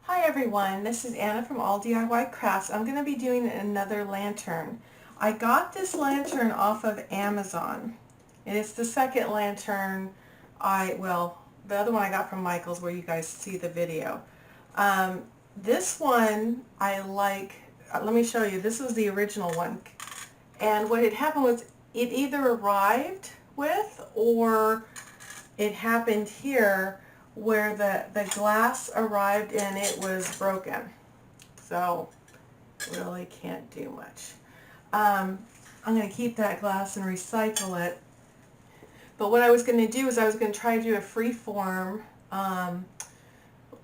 Hi everyone, this is Anna from All DIY Crafts. I'm going to be doing another lantern. I got this lantern off of Amazon. And it's the second lantern the other one I got from Michael's where you guys see the video. This one I like, let me show you, this was the original one. And what had happened was it either arrived with or it happened here where the glass arrived and it was broken. So really can't do much. I'm going to keep that glass and recycle it. But what I was going to do is I was going to try to do a free-form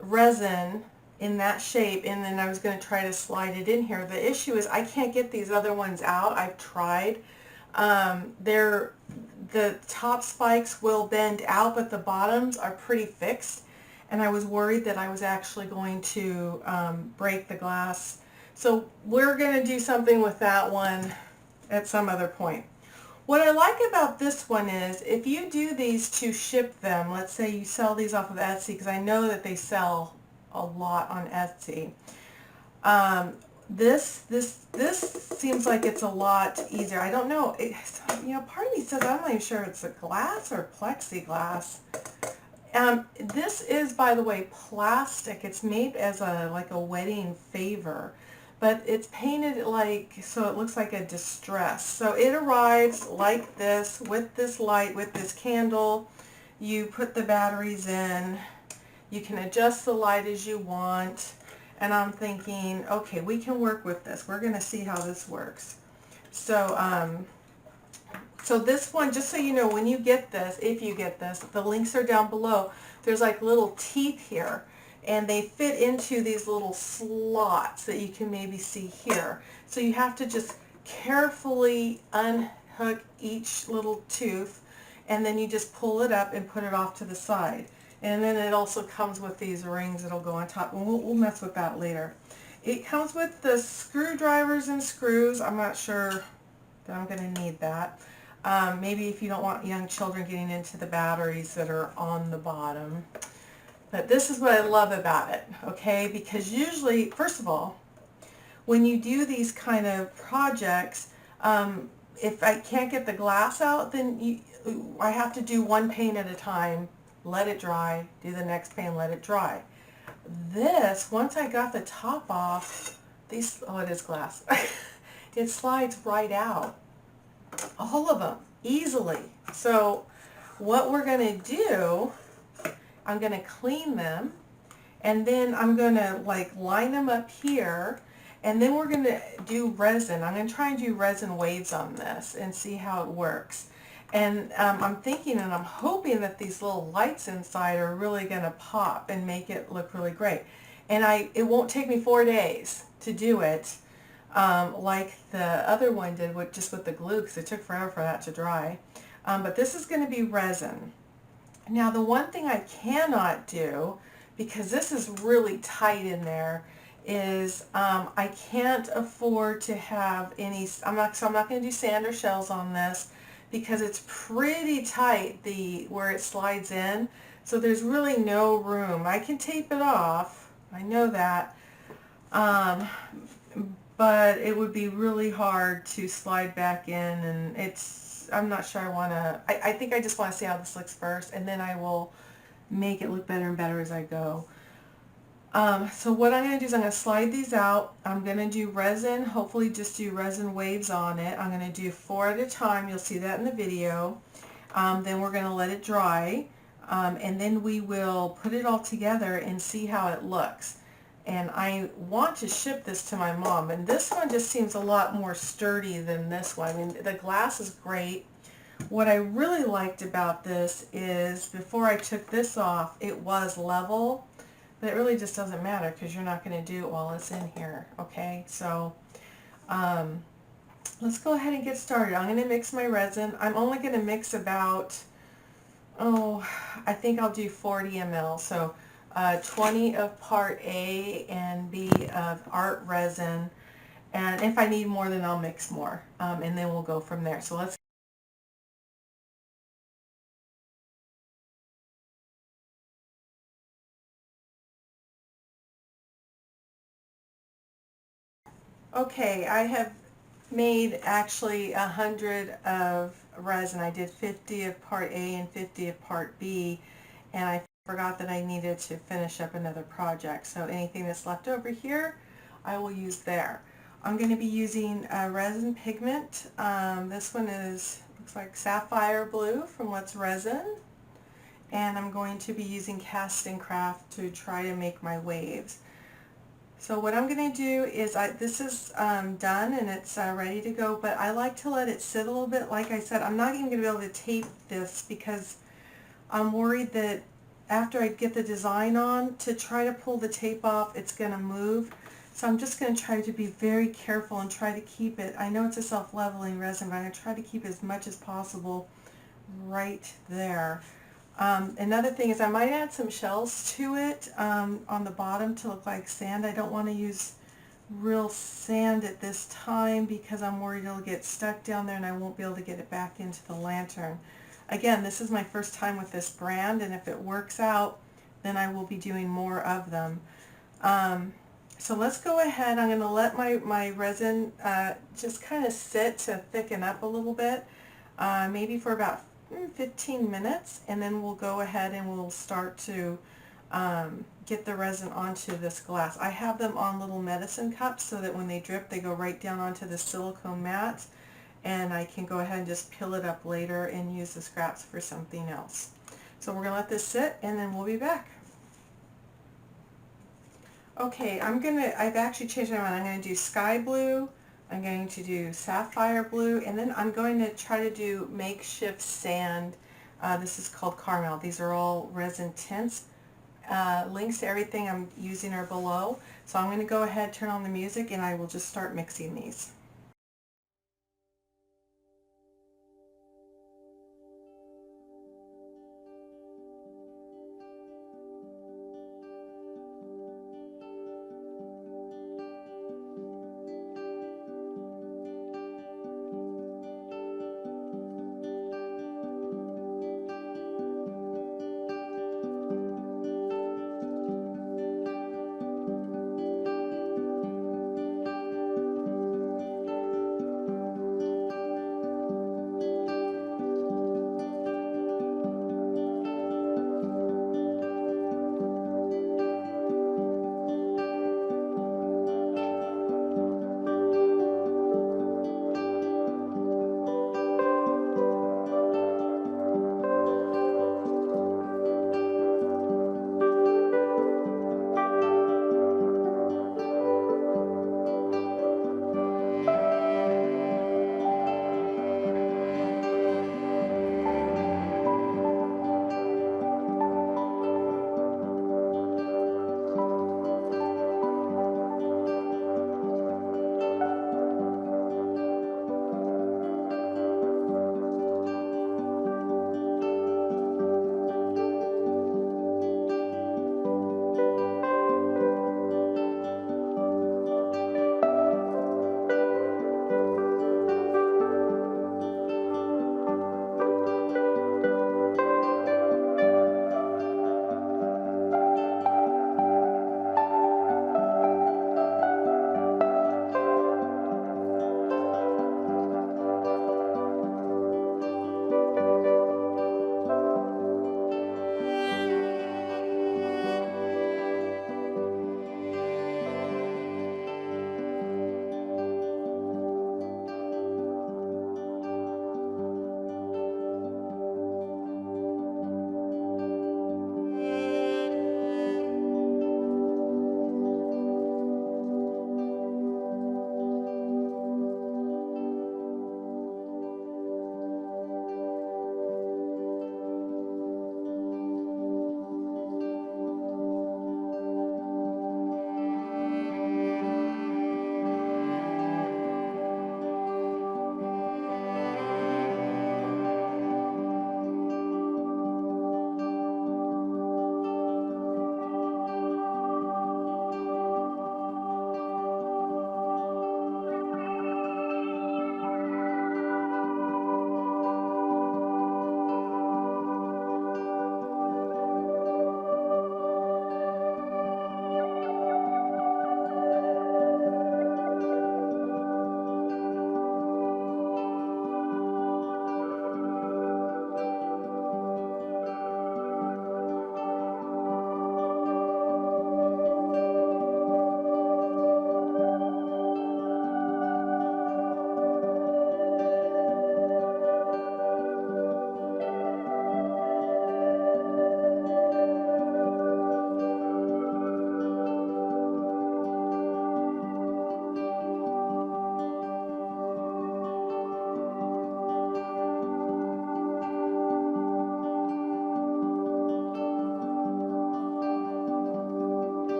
resin in that shape, and then I was going to try to slide it in here. The issue is I can't get these other ones out. I've tried. The top spikes will bend out, but the bottoms are pretty fixed, and I was worried that I was actually going to break the glass. So we're going to do something with that one at some other point. What I like about this one is if you do these to ship them, let's say you sell these off of Etsy, because I know that they sell a lot on Etsy. This seems like it's a lot easier. I don't know. Part of me says I'm not even sure if it's a glass or plexiglass. This is, by the way, plastic. It's made as like a wedding favor, but it's painted so it looks like a distress. So it arrives like this with this light, with this candle. You put the batteries in. You can adjust the light as you want. And I'm thinking, okay, we can work with this. We're going to see how this works. So, so this one, just so you know, when you get this, if you get this, the links are down below. There's like little teeth here, and they fit into these little slots that you can maybe see here. So you have to just carefully unhook each little tooth, and then you just pull it up and put it off to the side. And then it also comes with these rings that'll go on top. And we'll mess with that later. It comes with the screwdrivers and screws. I'm not sure that I'm going to need that. Maybe if you don't want young children getting into the batteries that are on the bottom. But this is what I love about it, okay? Because usually, first of all, when you do these kind of projects, if I can't get the glass out, then I have to do one pane at a time. Let it dry, do the next pane, let it dry. This, once I got the top off, it is glass. It slides right out. All of them, easily. So what we're going to do, I'm going to clean them, and then I'm going to line them up here, and then we're going to do resin. I'm going to try and do resin waves on this and see how it works. And I'm thinking and I'm hoping that these little lights inside are really going to pop and make it look really great. And it won't take me 4 days to do it like the other one did just with the glue, because it took forever for that to dry. But this is going to be resin. Now the one thing I cannot do, because this is really tight in there, is I can't afford to have any, so I'm not going to do sand or shells on this, because it's pretty tight where it slides in, so there's really no room. I can tape it off, I know that, but it would be really hard to slide back in, and I'm not sure I want to, I think I just want to see how this looks first, and then I will make it look better and better as I go. So what I'm going to do is I'm going to slide these out. I'm going to do resin, hopefully just do resin waves on it. I'm going to do 4 at a time. You'll see that in the video. Then we're going to let it dry, and then we will put it all together and see how it looks. And I want to ship this to my mom, and this one just seems a lot more sturdy than this one. I mean, the glass is great. What I really liked about this is before I took this off, it was level. But it really just doesn't matter, because you're not going to do it while it's in here, okay? So let's go ahead and get started. I'm going to mix my resin. I'm only going to mix about, I think I'll do 40 ml. So 20 of part A and B of art resin. And if I need more, then I'll mix more. And then we'll go from there. So let's Okay, I have made actually 100 of resin. I did 50 of part A and 50 of part B, and I forgot that I needed to finish up another project. So anything that's left over here, I will use there. I'm going to be using resin pigment. This one looks like sapphire blue from What's Resin, and I'm going to be using Cast and Craft to try to make my waves. So what I'm going to do is, this is done and it's ready to go, but I like to let it sit a little bit. Like I said, I'm not even going to be able to tape this because I'm worried that after I get the design on, to try to pull the tape off, it's going to move. So I'm just going to try to be very careful and try to keep it. I know it's a self-leveling resin, but I'm going to try to keep as much as possible right there. Another thing is I might add some shells to it on the bottom to look like sand. I don't want to use real sand at this time because I'm worried it'll get stuck down there and I won't be able to get it back into the lantern. Again, this is my first time with this brand, and if it works out, then I will be doing more of them. So let's go ahead. I'm going to let my resin just kind of sit to thicken up a little bit, maybe for about 15 minutes, and then we'll go ahead and we'll start to get the resin onto this glass. I have them on little medicine cups so that when they drip they go right down onto the silicone mat, and I can go ahead and just peel it up later and use the scraps for something else. So we're going to let this sit and then we'll be back. Okay, I've actually changed my mind. I'm going to do sky blue, I'm going to do sapphire blue, and then I'm going to try to do makeshift sand. This is called caramel. These are all resin tints. Links to everything I'm using are below. So I'm going to go ahead, turn on the music, and I will just start mixing these.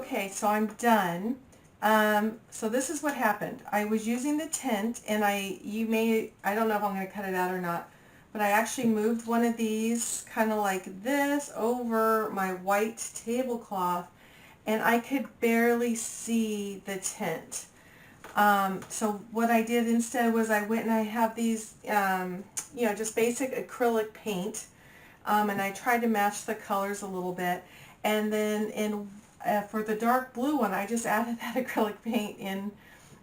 Okay, so I'm done. So this is what happened. I was using the tint, and I don't know if I'm going to cut it out or not, but I actually moved one of these kind of like this over my white tablecloth, and I could barely see the tint. So what I did instead was I went and I have these, just basic acrylic paint, and I tried to match the colors a little bit. And then for the dark blue one, I just added that acrylic paint in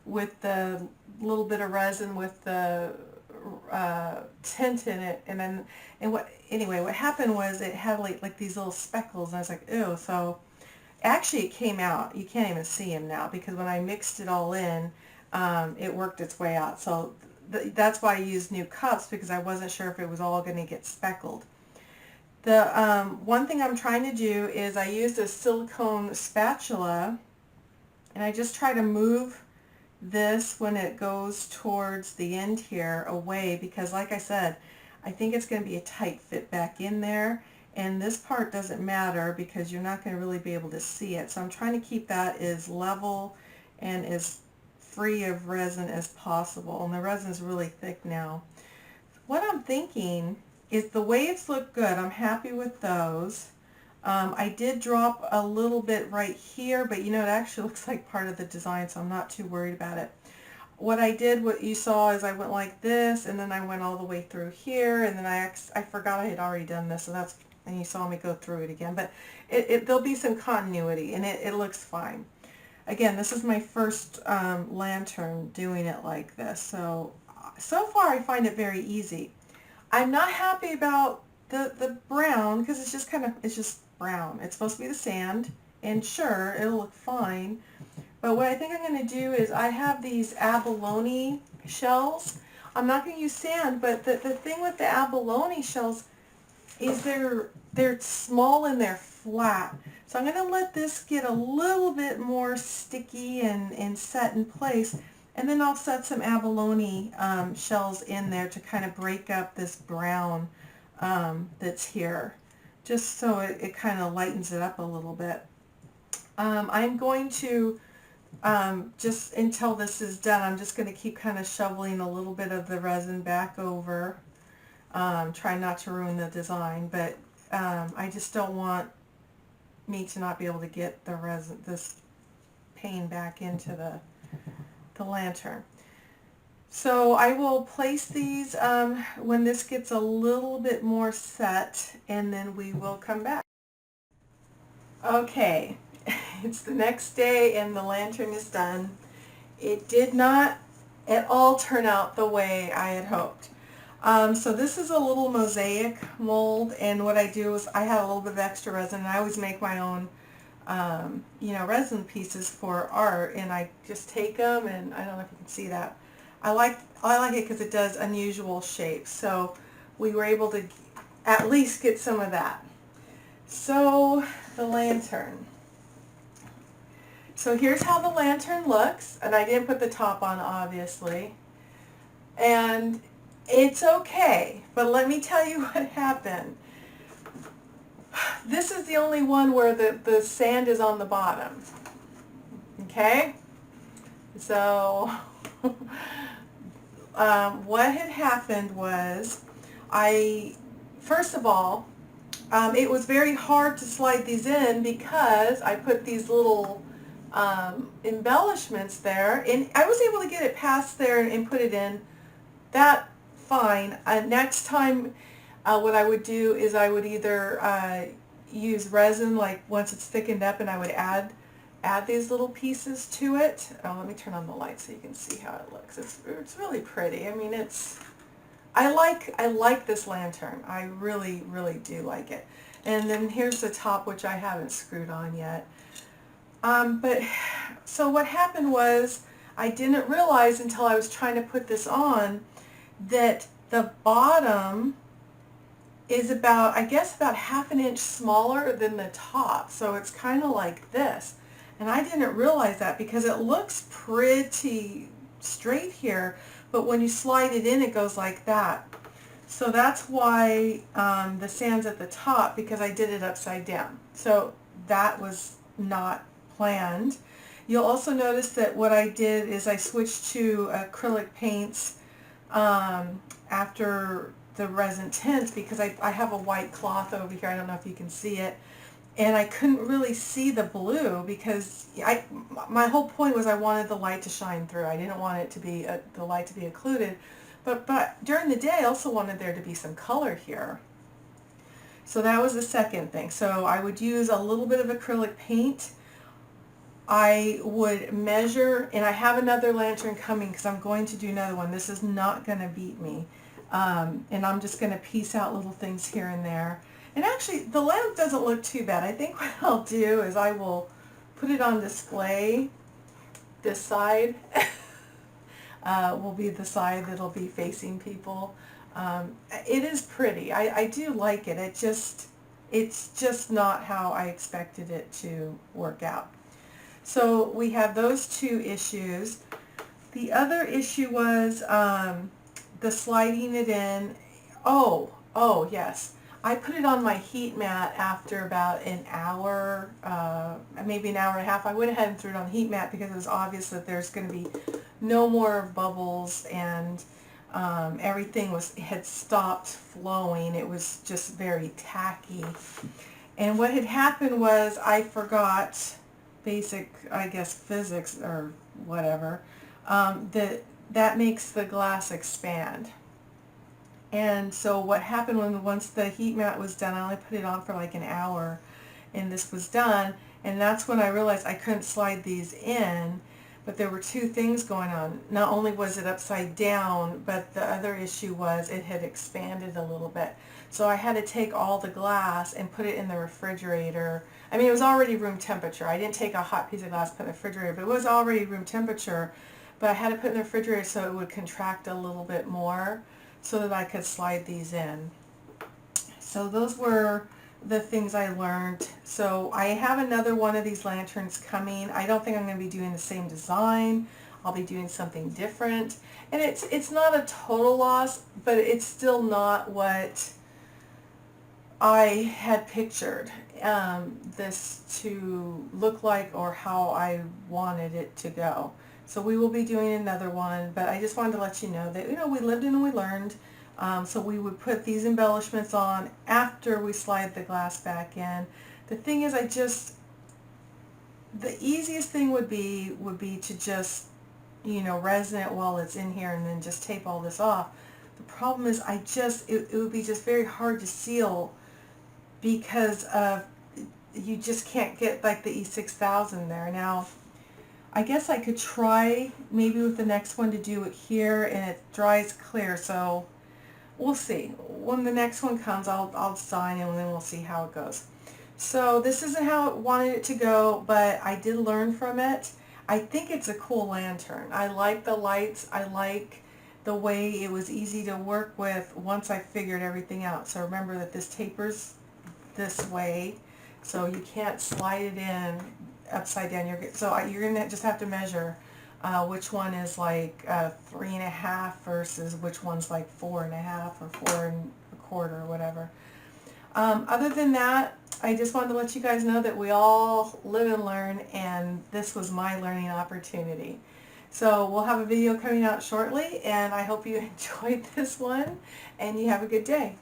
with the little bit of resin with the tint in it. What happened was it had like these little speckles, and I was like, ew. So actually it came out. You can't even see them now because when I mixed it all in, it worked its way out. So that's why I used new cups, because I wasn't sure if it was all going to get speckled. The one thing I'm trying to do is I used a silicone spatula, and I just try to move this when it goes towards the end here away, because like I said, I think it's going to be a tight fit back in there, and this part doesn't matter because you're not going to really be able to see it. So I'm trying to keep that as level and as free of resin as possible, and the resin is really thick now. What I'm thinking is the waves look good. I'm happy with those. I did drop a little bit right here, but it actually looks like part of the design, so I'm not too worried about it. What I did, what you saw, is I went like this, and then I went all the way through here, and then I forgot I had already done this, and you saw me go through it again. But there'll be some continuity, and it looks fine. Again, this is my first lantern doing it like this, so far I find it very easy. I'm not happy about the brown, because it's just brown. It's supposed to be the sand, and sure, it'll look fine. But what I think I'm going to do is I have these abalone shells. I'm not going to use sand, but the thing with the abalone shells is they're small and they're flat. So I'm going to let this get a little bit more sticky and set in place. And then I'll set some abalone shells in there to kind of break up this brown that's here, just so it kind of lightens it up a little bit. I'm going to, just until this is done, I'm just going to keep kind of shoveling a little bit of the resin back over, trying not to ruin the design, but I just don't want me to not be able to get the resin, this paint back into the lantern. So I will place these when this gets a little bit more set, and then we will come back. Okay, it's the next day and the lantern is done. It did not at all turn out the way I had hoped. So this is a little mosaic mold, and what I do is I have a little bit of extra resin, and I always make my own resin pieces for art, and I just take them, and I don't know if you can see that. I like it because it does unusual shapes, so we were able to at least get some of that. So the lantern. So here's how the lantern looks, and I didn't put the top on, obviously, and it's okay, but let me tell you what happened. This is the only one where the sand is on the bottom. Okay? So, what had happened was, first of all, it was very hard to slide these in because I put these little embellishments there, and I was able to get it past there and put it in. That, fine. Next time, what I would do is I would either use resin, like once it's thickened up, and I would add these little pieces to it. Oh, let me turn on the light so you can see how it looks. It's really pretty. I mean, I like this lantern. I really, really do like it. And then here's the top, which I haven't screwed on yet. So what happened was, I didn't realize until I was trying to put this on that the bottom is about, I guess, about ½ inch smaller than the top. So it's kind of like this. And I didn't realize that because it looks pretty straight here, but when you slide it in, it goes like that. So that's why the sand's at the top, because I did it upside down. So that was not planned. You'll also notice that what I did is I switched to acrylic paints after the resin tint because I have a white cloth over here. I don't know if you can see it. And I couldn't really see the blue because my whole point was I wanted the light to shine through. I didn't want it to be the light to be occluded. But during the day I also wanted there to be some color here. So that was the second thing. So I would use a little bit of acrylic paint. I would measure, and I have another lantern coming because I'm going to do another one. This is not going to beat me. And I'm just going to piece out little things here and there. And actually, the lamp doesn't look too bad. I think what I'll do is I will put it on display. This side will be the side that'll be facing people. It is pretty. I do like it. It's just not how I expected it to work out. So we have those two issues. The other issue was the sliding it in. Oh yes. I put it on my heat mat after about an hour, maybe an hour and a half. I went ahead and threw it on the heat mat because it was obvious that there's going to be no more bubbles, and everything had stopped flowing. It was just very tacky. And what had happened was I forgot basic, I guess, physics or whatever, that makes the glass expand. And so what happened once the heat mat was done, I only put it on for like an hour, and this was done, and that's when I realized I couldn't slide these in. But there were two things going on. Not only was it upside down, but the other issue was it had expanded a little bit. So I had to take all the glass and put it in the refrigerator. I mean, it was already room temperature. I didn't take a hot piece of glass, put it in the refrigerator, but it was already room temperature. But I had to put it in the refrigerator so it would contract a little bit more so that I could slide these in. So those were the things I learned. So I have another one of these lanterns coming. I don't think I'm going to be doing the same design. I'll be doing something different. And it's not a total loss, but it's still not what I had pictured this to look like or how I wanted it to go. So we will be doing another one, but I just wanted to let you know that, we lived and we learned. So we would put these embellishments on after we slide the glass back in. The thing is, the easiest thing would be to just, resin it while it's in here and then just tape all this off. The problem is it would be just very hard to seal because you just can't get like the E6000 there. Now, I guess I could try maybe with the next one to do it here and it dries clear, so we'll see. When the next one comes, I'll design and then we'll see how it goes. So this isn't how I wanted it to go, but I did learn from it. I think it's a cool lantern. I like the lights. I like the way it was easy to work with once I figured everything out. So remember that this tapers this way, so you can't slide it in upside down. You're going to just have to measure which one is like 3.5 versus which one's like 4.5 or 4.25 or whatever. Other than that, I just wanted to let you guys know that we all live and learn, and this was my learning opportunity. So we'll have a video coming out shortly, and I hope you enjoyed this one, and you have a good day.